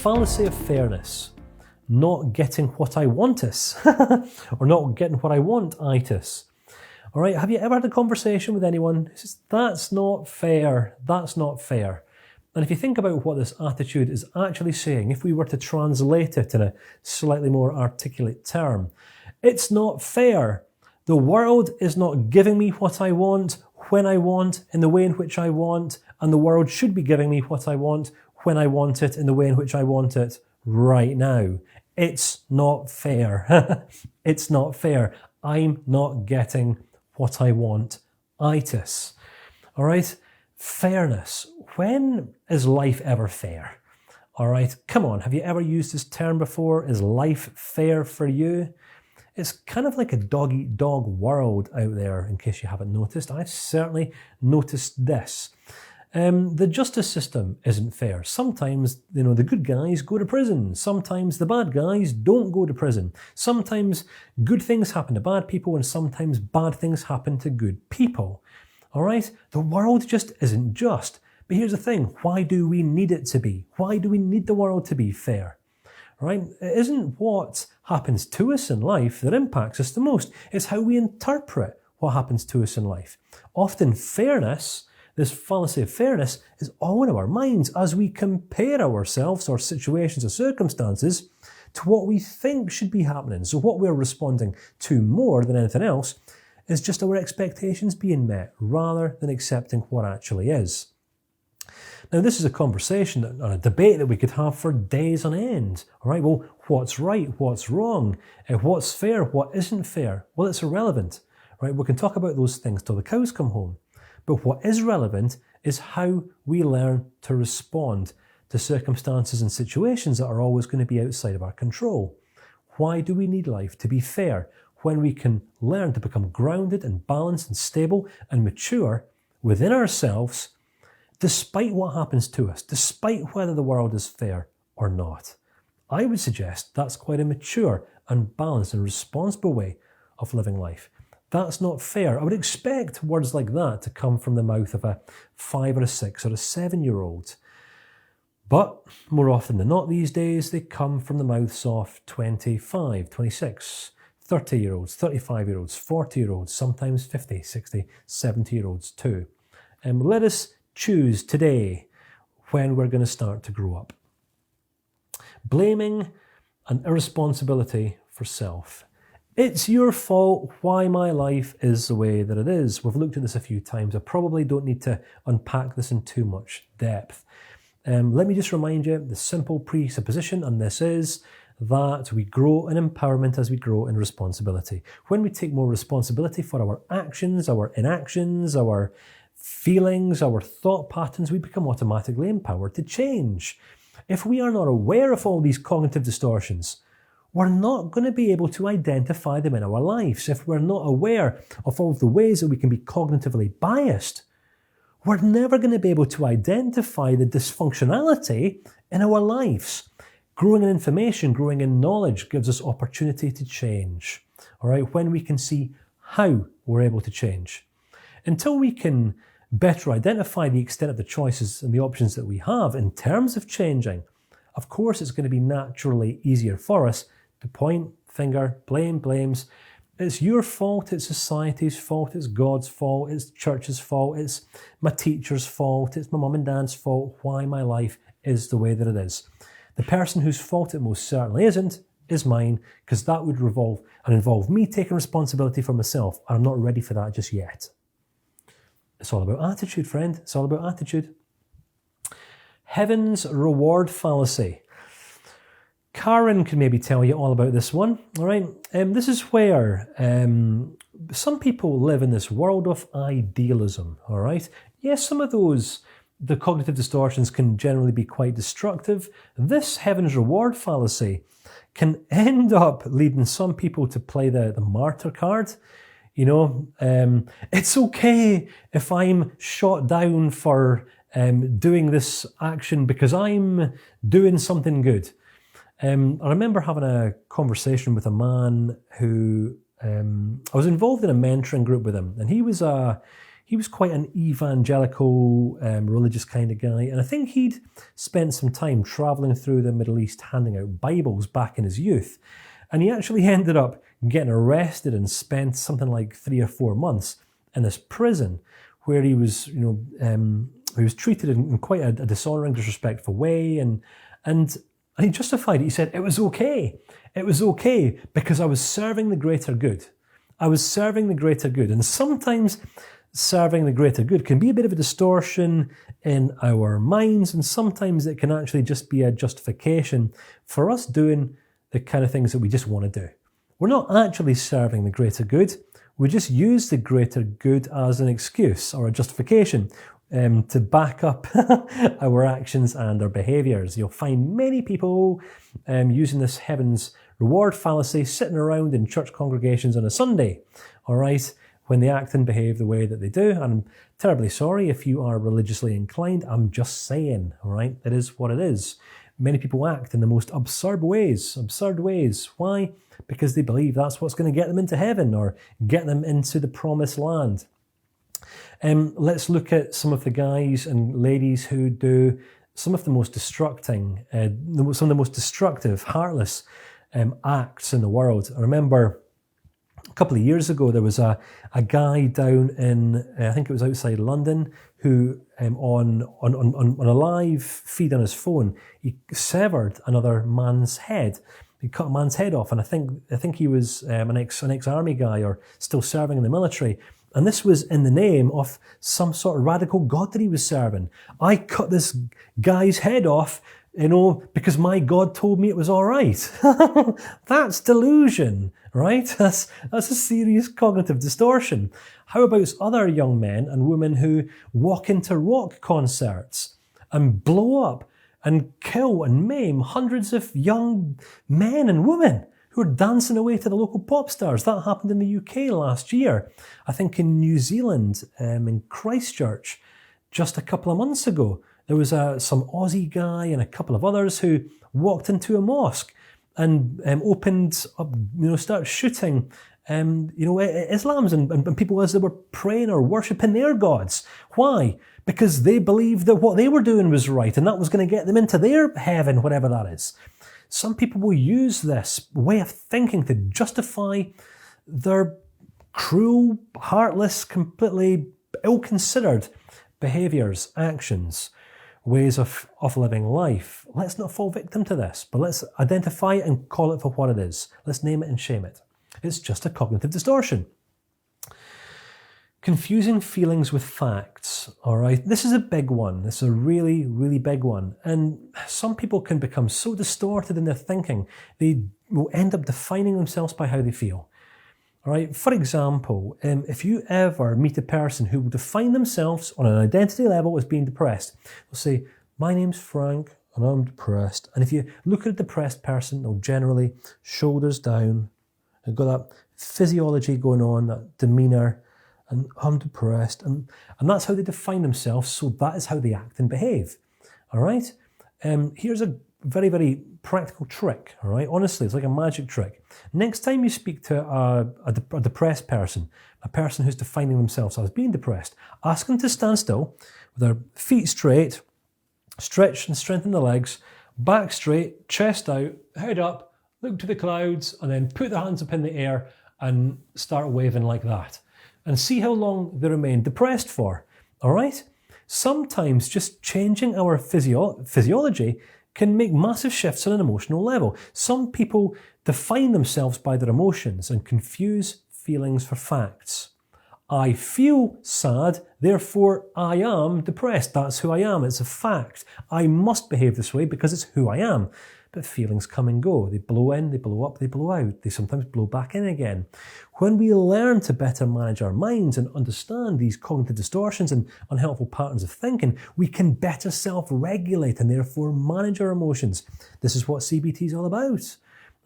fallacy of fairness. Not getting what I want-itis, or not getting what I want-itis. All right, have you ever had a conversation with anyone who says, that's not fair, that's not fair? And if you think about what this attitude is actually saying, if we were to translate it in a slightly more articulate term, it's not fair. The world is not giving me what I want, when I want, in the way in which I want, and the world should be giving me what I want, when I want it, in the way in which I want it right now. It's not fair. It's not fair. I'm not getting what I want. Itis. All right? Fairness. When is life ever fair? All right? Come on. Have you ever used this term before? Is life fair for you? It's kind of like a dog-eat-dog world out there, in case you haven't noticed. I've certainly noticed this. The justice system isn't fair. Sometimes, the good guys go to prison. Sometimes the bad guys don't go to prison. Sometimes good things happen to bad people, and sometimes bad things happen to good people. All right? The world just isn't just. But here's the thing. Why do we need it to be? Why do we need the world to be fair? Right? It isn't what happens to us in life that impacts us the most. It's how we interpret what happens to us in life. Often fairness, this fallacy of fairness, is all in our minds as we compare ourselves or situations or circumstances to what we think should be happening. So what we're responding to more than anything else is just our expectations being met rather than accepting what actually is. Now, this is a conversation and a debate that we could have for days on end. All right, well, what's right? What's wrong? What's fair? What isn't fair? Well, it's irrelevant. Right? We can talk about those things till the cows come home. But what is relevant is how we learn to respond to circumstances and situations that are always going to be outside of our control. Why do we need life to be fair when we can learn to become grounded and balanced and stable and mature within ourselves, despite what happens to us, despite whether the world is fair or not? I would suggest that's quite a mature and balanced and responsible way of living life. That's not fair. I would expect words like that to come from the mouth of a 5 or a 6 or a 7-year-old. But more often than not these days, they come from the mouths of 25, 26, 30-year-olds, 35-year-olds, 40-year-olds, sometimes 50, 60, 70-year-olds too. Let us choose today when we're going to start to grow up. Blaming and irresponsibility for self. It's your fault why my life is the way that it is. We've looked at this a few times. I probably don't need to unpack this in too much depth. Let me just remind you, the simple presupposition on this is that we grow in empowerment as we grow in responsibility. When we take more responsibility for our actions, our inactions, our feelings, our thought patterns, we become automatically empowered to change. If we are not aware of all these cognitive distortions, we're not going to be able to identify them in our lives. If we're not aware of all the ways that we can be cognitively biased, we're never going to be able to identify the dysfunctionality in our lives. Growing in information, growing in knowledge gives us opportunity to change. All right, when we can see how we're able to change. Until we can better identify the extent of the choices and the options that we have in terms of changing, of course it's going to be naturally easier for us to point, finger, blames. It's your fault, it's society's fault, it's God's fault, it's church's fault, it's my teacher's fault, it's my mum and dad's fault, why my life is the way that it is. The person whose fault it most certainly isn't is mine, because that would involve me taking responsibility for myself, and I'm not ready for that just yet. It's all about attitude, friend. It's all about attitude. Heaven's reward fallacy. Karen can maybe tell you all about this one. All right, this is where some people live in this world of idealism. All right, yes, some of the cognitive distortions can generally be quite destructive. This heaven's reward fallacy can end up leading some people to play the martyr card. It's okay if I'm shot down for doing this action because I'm doing something good. I remember having a conversation with a man who I was involved in a mentoring group with him, and he was a he was quite an evangelical, religious kind of guy, and I think he'd spent some time travelling through the Middle East handing out Bibles back in his youth. And he actually ended up getting arrested and spent something like 3 or 4 months in this prison where he was, he was treated in quite a dishonouring, disrespectful way, and he justified it. He said, it was okay. It was okay because I was serving the greater good. I was serving the greater good. And sometimes serving the greater good can be a bit of a distortion in our minds, and sometimes it can actually just be a justification for us doing the kind of things that we just want to do. We're not actually serving the greater good. We just use the greater good as an excuse or a justification to back up our actions and our behaviours. You'll find many people using this heaven's reward fallacy sitting around in church congregations on a Sunday, all right, when they act and behave the way that they do. And I'm terribly sorry if you are religiously inclined. I'm just saying, all right, it is what it is. Many people act in the most absurd ways. Why? Because they believe that's what's going to get them into heaven or get them into the promised land. Let's look at some of the guys and ladies who do some of the most destructive, heartless acts in the world. I remember a couple of years ago there was a guy down in, I think it was outside London, who on a live feed on his phone, he severed another man's head. He cut a man's head off, and I think he was an ex-army guy or still serving in the military. And this was in the name of some sort of radical God that he was serving. I cut this guy's head off, because my God told me it was all right. That's delusion, right? That's a serious cognitive distortion. How about other young men and women who walk into rock concerts and blow up and kill and maim hundreds of young men and women who are dancing away to the local pop stars? That happened in the UK last year. I think in New Zealand, in Christchurch, just a couple of months ago, there was some Aussie guy and a couple of others who walked into a mosque and opened up, started shooting, Islams and people as they were praying or worshipping their gods. Why? Because they believed that what they were doing was right and that was going to get them into their heaven, whatever that is. Some people will use this way of thinking to justify their cruel, heartless, completely ill-considered behaviours, actions, ways of living life. Let's not fall victim to this, but let's identify it and call it for what it is. Let's name it and shame it. It's just a cognitive distortion. Confusing feelings with facts, all right? This is a big one. This is a really, really big one. And some people can become so distorted in their thinking, they will end up defining themselves by how they feel. All right. For example, if you ever meet a person who will define themselves on an identity level as being depressed, they'll say, my name's Frank and I'm depressed. And if you look at a depressed person, they'll generally shoulders down, they've got that physiology going on, that demeanour, and I'm depressed. And that's how they define themselves. So that is how they act and behave. All right. Here's a very, very practical trick, all right? Honestly, it's like a magic trick. Next time you speak to a depressed person, a person who's defining themselves as being depressed, ask them to stand still with their feet straight, stretch and strengthen the legs, back straight, chest out, head up, look to the clouds, and then put their hands up in the air and start waving like that. And see how long they remain depressed for, all right? Sometimes just changing our physiology can make massive shifts on an emotional level. Some people define themselves by their emotions and confuse feelings for facts. I feel sad, therefore I am depressed. That's who I am. It's a fact. I must behave this way because it's who I am. But feelings come and go. They blow in, they blow up, they blow out. They sometimes blow back in again. When we learn to better manage our minds and understand these cognitive distortions and unhelpful patterns of thinking, we can better self-regulate and therefore manage our emotions. This is what CBT is all about.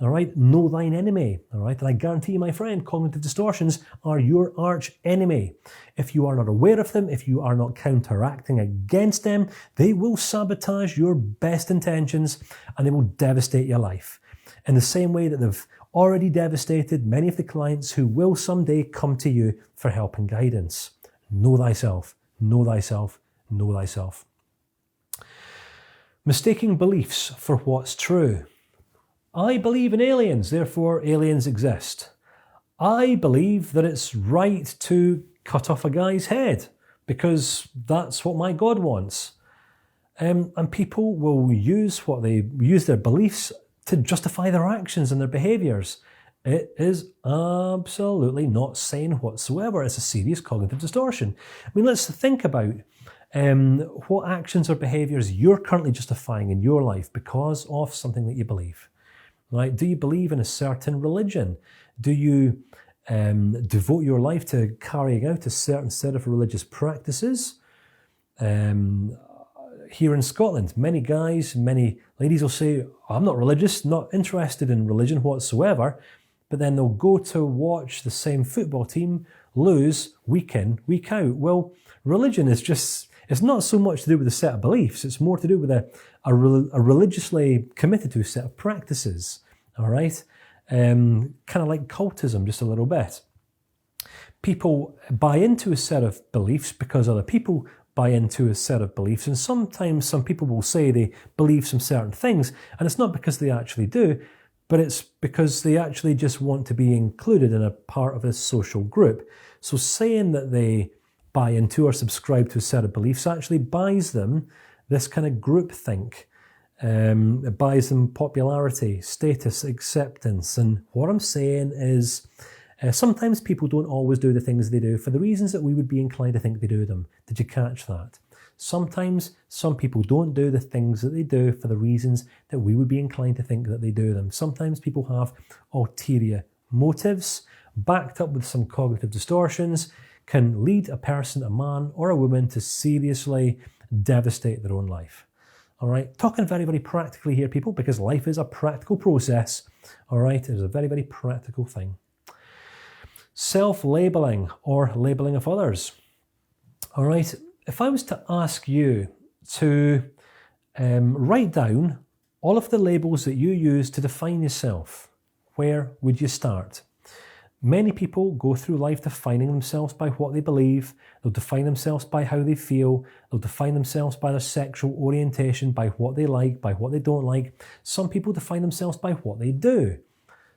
All right, know thine enemy. All right, and I guarantee you, my friend, cognitive distortions are your arch enemy. If you are not aware of them, if you are not counteracting against them, they will sabotage your best intentions and they will devastate your life. In the same way that they've already devastated many of the clients who will someday come to you for help and guidance. Know thyself, know thyself, know thyself. Mistaking beliefs for what's true. I believe in aliens, therefore aliens exist. I believe that it's right to cut off a guy's head because that's what my God wants. And people will use their beliefs to justify their actions and their behaviours. It is absolutely not sane whatsoever. It's a serious cognitive distortion. I mean, let's think about what actions or behaviours you're currently justifying in your life because of something that you believe. Right? Do you believe in a certain religion? Do you devote your life to carrying out a certain set of religious practices? Here in Scotland, many guys, many ladies will say, I'm not religious, not interested in religion whatsoever, but then they'll go to watch the same football team lose week in, week out. Well, religion is it's not so much to do with a set of beliefs, it's more to do with a religiously committed to a set of practices, all right? Kind of like cultism, just a little bit. People buy into a set of beliefs because other people buy into a set of beliefs, and sometimes some people will say they believe some certain things, and it's not because they actually do, but it's because they actually just want to be included in a part of a social group. So saying that they buy into or subscribe to a set of beliefs actually buys them this kind of groupthink. It buys them popularity, status, acceptance. And what I'm saying is sometimes people don't always do the things they do for the reasons that we would be inclined to think they do them. Did you catch that? Sometimes some people don't do the things that they do for the reasons that we would be inclined to think that they do them. Sometimes people have ulterior motives, backed up with some cognitive distortions, can lead a person, a man or a woman, to seriously devastate their own life. All right, talking very, very practically here, people, because life is a practical process. All right, it is a very, very practical thing. Self-labeling or labeling of others. All right, if I was to ask you to write down all of the labels that you use to define yourself, where would you start? Many people go through life defining themselves by what they believe. They'll define themselves by how they feel. They'll define themselves by their sexual orientation, by what they like, by what they don't like. Some people define themselves by what they do.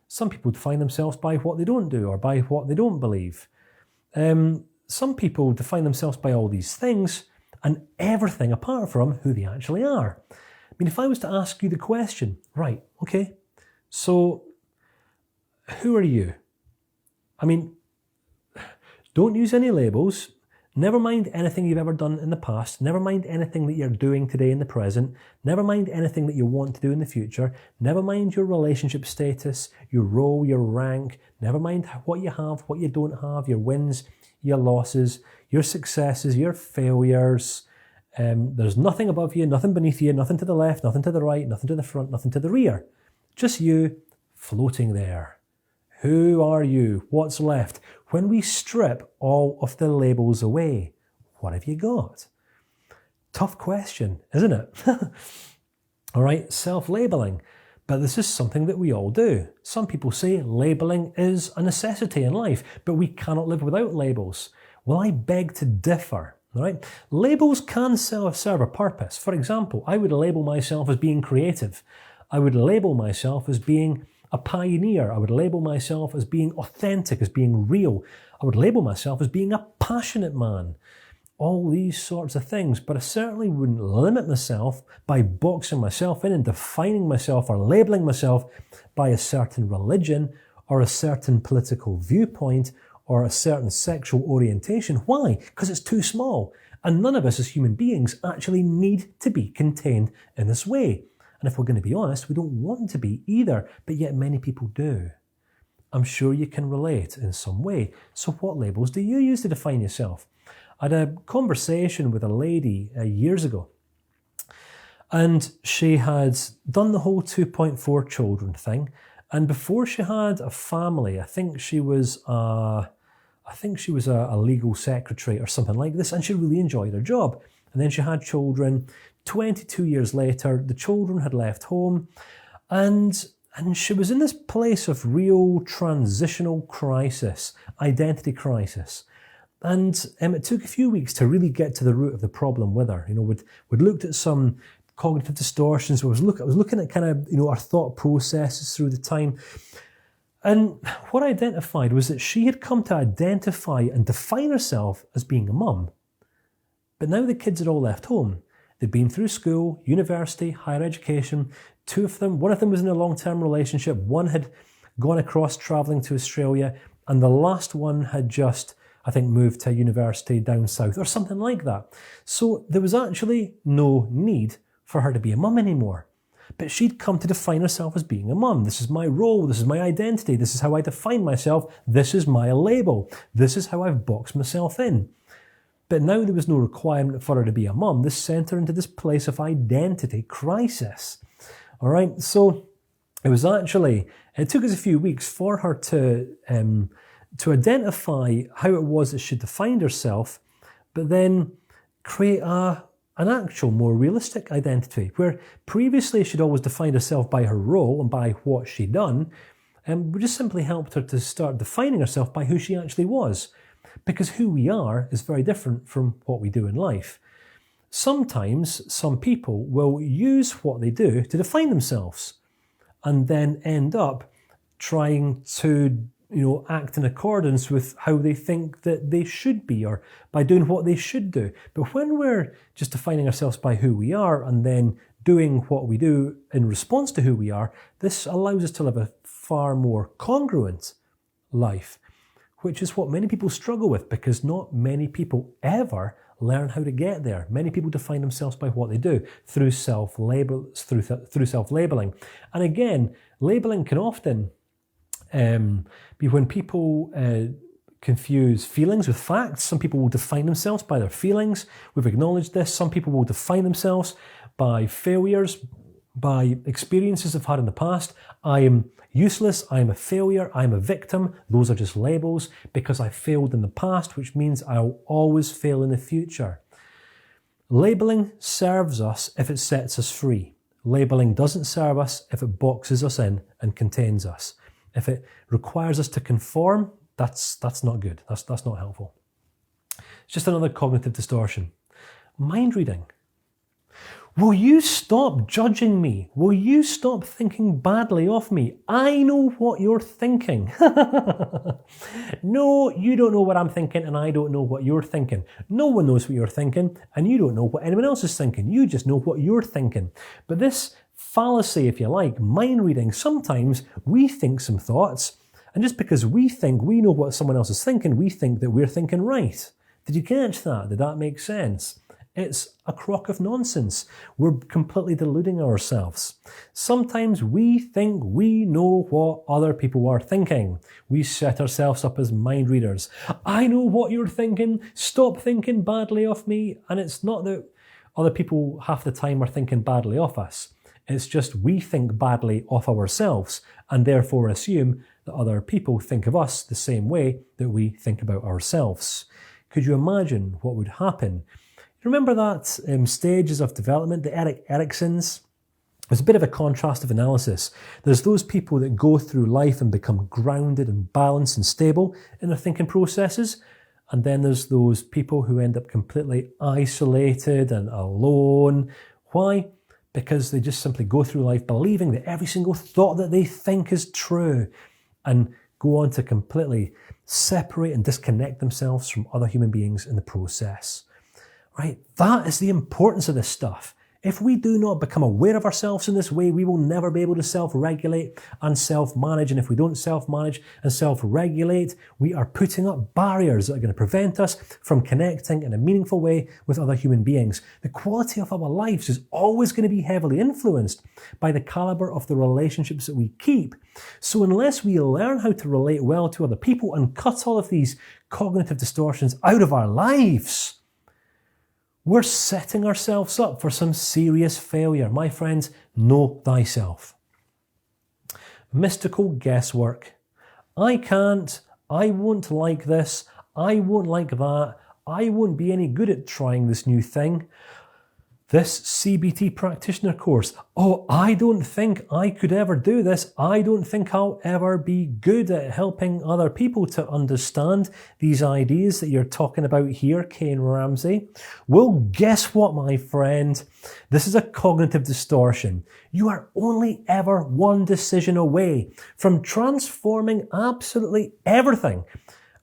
Some people define themselves by what they don't do or by what they don't believe. Some people define themselves by all these things and everything apart from who they actually are. I mean, if I was to ask you the question, right, okay, so who are you? I mean, don't use any labels. Never mind anything you've ever done in the past. Never mind anything that you're doing today in the present. Never mind anything that you want to do in the future. Never mind your relationship status, your role, your rank. Never mind what you have, what you don't have, your wins, your losses, your successes, your failures. There's nothing above you, nothing beneath you, nothing to the left, nothing to the right, nothing to the front, nothing to the rear. Just you floating there. Who are you? What's left? When we strip all of the labels away, what have you got? Tough question, isn't it? All right, self-labeling. But this is something that we all do. Some people say labeling is a necessity in life, but we cannot live without labels. Well, I beg to differ. All right? Labels can serve a purpose. For example, I would label myself as being creative. I would label myself as being a pioneer. I would label myself as being authentic, as being real. I would label myself as being a passionate man. All these sorts of things, but I certainly wouldn't limit myself by boxing myself in and defining myself or labeling myself by a certain religion or a certain political viewpoint or a certain sexual orientation. Why? Because it's too small. And none of us as human beings actually need to be contained in this way. And if we're going to be honest, we don't want to be either, but yet many people do. I'm sure you can relate in some way. So what labels do you use to define yourself? I had a conversation with a lady years ago, and she had done the whole 2.4 children thing. And before she had a family, I think she was a legal secretary or something like this, and she really enjoyed her job. And then she had children. 22 years later, the children had left home, and she was in this place of real transitional crisis, identity crisis. And it took a few weeks to really get to the root of the problem with her. We'd looked at some cognitive distortions. I was looking at kind of, our thought processes through the time. And what I identified was that she had come to identify and define herself as being a mum. But now the kids had all left home. They'd been through school, university, higher education. One of them was in a long-term relationship. One had gone across travelling to Australia. And the last one had just, I think, moved to a university down south or something like that. So there was actually no need for her to be a mum anymore. But she'd come to define herself as being a mum. This is my role. This is my identity. This is how I define myself. This is my label. This is how I've boxed myself in. But now there was no requirement for her to be a mum. This sent her into this place of identity crisis. All right, so it took us a few weeks for her to identify how it was that she defined herself, but then create an actual, more realistic identity, where previously she'd always defined herself by her role and by what she'd done, and we just simply helped her to start defining herself by who she actually was, because who we are is very different from what we do in life. Sometimes some people will use what they do to define themselves and then end up trying to act in accordance with how they think that they should be, or by doing what they should do. But when we're just defining ourselves by who we are and then doing what we do in response to who we are, this allows us to live a far more congruent life, which is what many people struggle with, because not many people ever learn how to get there. Many people define themselves by what they do through self-labeling. And again, labeling can often be when people confuse feelings with facts. Some people will define themselves by their feelings. We've acknowledged this. Some people will define themselves by failures, by experiences they've had in the past. I am useless, I am a failure, I am a victim. Those are just labels because I failed in the past, which means I'll always fail in the future. Labeling serves us if it sets us free. Labeling doesn't serve us if it boxes us in and contains us. If it requires us to conform, that's not good. That's not helpful. It's just another cognitive distortion. Mind reading. Will you stop judging me? Will you stop thinking badly of me? I know what you're thinking. No, you don't know what I'm thinking, and I don't know what you're thinking. No one knows what you're thinking, and you don't know what anyone else is thinking. You just know what you're thinking. But this fallacy, if you like, mind reading, sometimes we think some thoughts, and just because we think we know what someone else is thinking, we think that we're thinking right. Did you catch that? Did that make sense? It's a crock of nonsense. We're completely deluding ourselves. Sometimes we think we know what other people are thinking. We set ourselves up as mind readers. I know what you're thinking. Stop thinking badly of me. And it's not that other people half the time are thinking badly of us. It's just we think badly of ourselves and therefore assume that other people think of us the same way that we think about ourselves. Could you imagine what would happen? Remember that stages of development, the Erik Eriksons? It's a bit of a contrastive analysis. There's those people that go through life and become grounded and balanced and stable in their thinking processes. And then there's those people who end up completely isolated and alone. Why? Because they just simply go through life believing that every single thought that they think is true and go on to completely separate and disconnect themselves from other human beings in the process. Right? That is the importance of this stuff. If we do not become aware of ourselves in this way, we will never be able to self-regulate and self-manage. And if we don't self-manage and self-regulate, we are putting up barriers that are going to prevent us from connecting in a meaningful way with other human beings. The quality of our lives is always going to be heavily influenced by the caliber of the relationships that we keep. So unless we learn how to relate well to other people and cut all of these cognitive distortions out of our lives, we're setting ourselves up for some serious failure. My friends, know thyself. Mystical guesswork. I can't, I won't like this, I won't like that, I won't be any good at trying this new thing. this CBT practitioner course. Oh, I don't think I could ever do this. I don't think I'll ever be good at helping other people to understand these ideas that you're talking about here, Kane Ramsey. Well, guess what, my friend? This is a cognitive distortion. You are only ever one decision away from transforming absolutely everything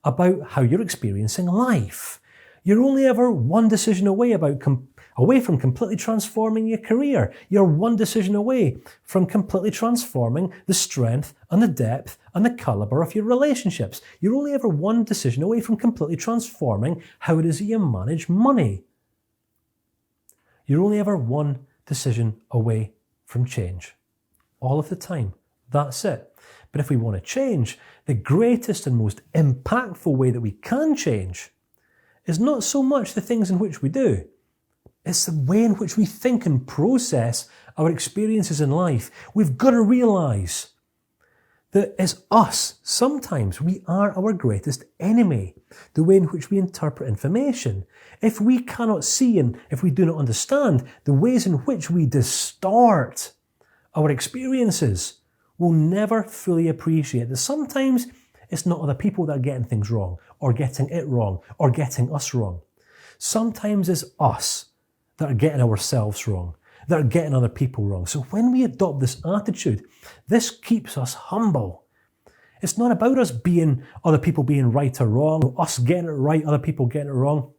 about how you're experiencing life. You're only ever one decision away from completely transforming your career. You're one decision away from completely transforming the strength and the depth and the caliber of your relationships. You're only ever one decision away from completely transforming how it is that you manage money. You're only ever one decision away from change. All of the time. That's it. But if we want to change, the greatest and most impactful way that we can change is not so much the things in which we do. It's the way in which we think and process our experiences in life. We've got to realise that it's us. Sometimes we are our greatest enemy. The way in which we interpret information. If we cannot see and if we do not understand the ways in which we distort our experiences, we'll never fully appreciate that sometimes it's not other people that are getting things wrong, or getting it wrong, or getting us wrong. Sometimes it's us that are getting ourselves wrong, that are getting other people wrong. So when we adopt this attitude, this keeps us humble. It's not about us being other people being right or wrong, us getting it right, other people getting it wrong.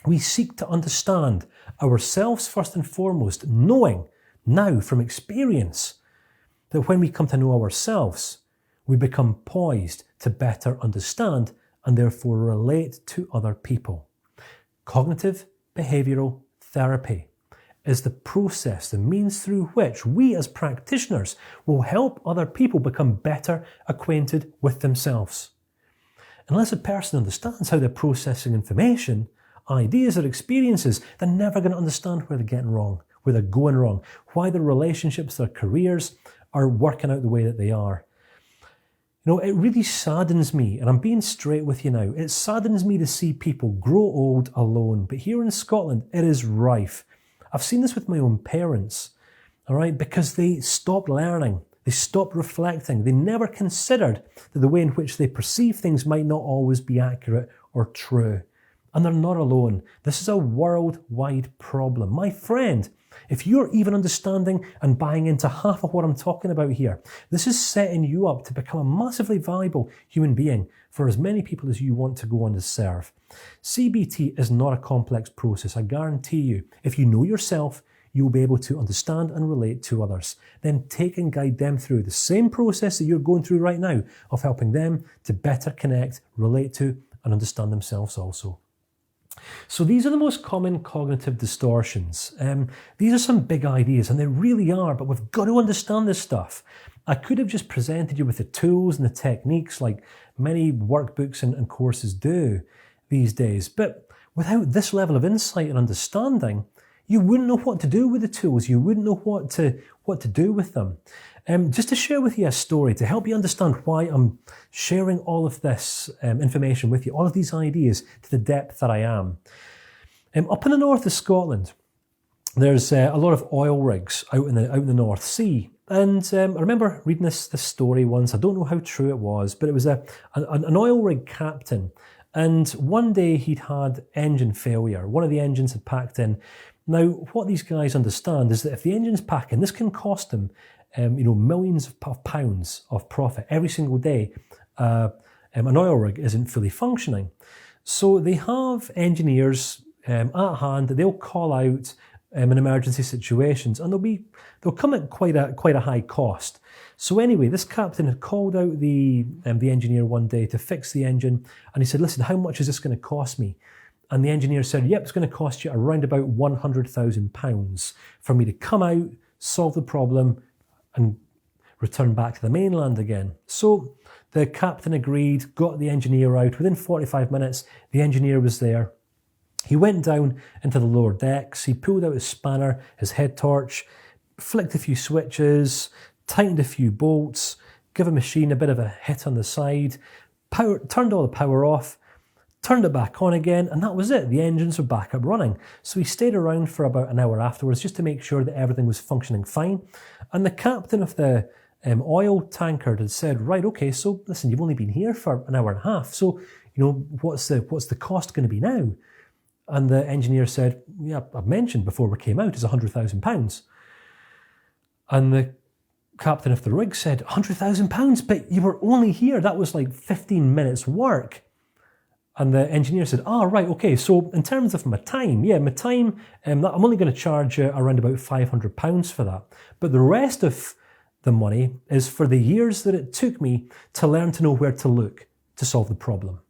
We seek to understand ourselves first and foremost, knowing now from experience that when we come to know ourselves, we become poised to better understand and therefore relate to other people. Cognitive behavioural therapy is the process, the means through which we as practitioners will help other people become better acquainted with themselves. Unless a person understands how they're processing information, ideas or experiences, they're never going to understand where they're getting wrong, where they're going wrong, why their relationships, their careers are working out the way that they are. You know, it really saddens me, and I'm being straight with you now, it saddens me to see people grow old alone. But here in Scotland, it is rife. I've seen this with my own parents, all right, because they stopped learning, they stopped reflecting, they never considered that the way in which they perceive things might not always be accurate or true. And they're not alone. This is a worldwide problem. My friend, if you're even understanding and buying into half of what I'm talking about here, this is setting you up to become a massively valuable human being for as many people as you want to go on to serve. CBT is not a complex process, I guarantee you. If you know yourself, you'll be able to understand and relate to others. Then take and guide them through the same process that you're going through right now of helping them to better connect, relate to, and understand themselves also. So these are the most common cognitive distortions. These are some big ideas, and they really are, but we've got to understand this stuff. I could have just presented you with the tools and the techniques like many workbooks and courses do these days, but without this level of insight and understanding, you wouldn't know what to do with the tools. You wouldn't know what to do with them. Just to share with you a story to help you understand why I'm sharing all of this information with you, all of these ideas to the depth that I am. Up in the north of Scotland, there's a lot of oil rigs out in the North Sea. And I remember reading this story once. I don't know how true it was, but it was an oil rig captain. And one day he'd had engine failure. One of the engines had packed in. Now, what these guys understand is that if the engine's packing, this can cost them millions of pounds of profit every single day. An oil rig isn't fully functioning. So they have engineers at hand that they'll call out in emergency situations, and they'll come at quite a high cost. So anyway, this captain had called out the engineer one day to fix the engine, and he said, "Listen, how much is this going to cost me?" And the engineer said, "Yep, it's going to cost you around about £100,000 for me to come out, solve the problem, and return back to the mainland again." So the captain agreed, got the engineer out. Within 45 minutes, the engineer was there. He went down into the lower decks. He pulled out his spanner, his head torch, flicked a few switches, tightened a few bolts, gave a machine a bit of a hit on the side, turned all the power off, turned it back on again, and that was it. The engines were back up running. So we stayed around for about an hour afterwards just to make sure that everything was functioning fine. And the captain of the oil tankard had said, right, okay, so listen, you've only been here for an hour and a half. So, what's the cost going to be now? And the engineer said, yeah, I've mentioned before we came out, is £100,000. And the captain of the rig said, £100,000, but you were only here. That was like 15 minutes work. And the engineer said, right, okay, so in terms of my time, I'm only going to charge around about £500 for that. But the rest of the money is for the years that it took me to learn to know where to look to solve the problem.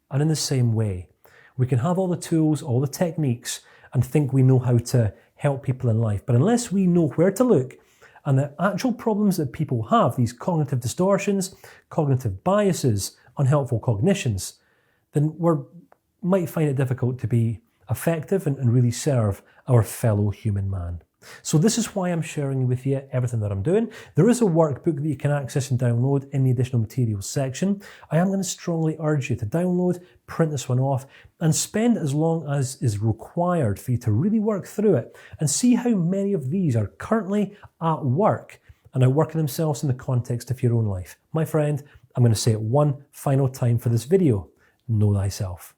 And in the same way, we can have all the tools, all the techniques, and think we know how to help people in life. But unless we know where to look and the actual problems that people have, these cognitive distortions, cognitive biases, unhelpful cognitions, then we might find it difficult to be effective and really serve our fellow human man. So this is why I'm sharing with you everything that I'm doing. There is a workbook that you can access and download in the additional materials section. I am going to strongly urge you to download, print this one off, and spend as long as is required for you to really work through it and see how many of these are currently at work and are working themselves in the context of your own life. My friend, I'm going to say it one final time for this video. Know thyself.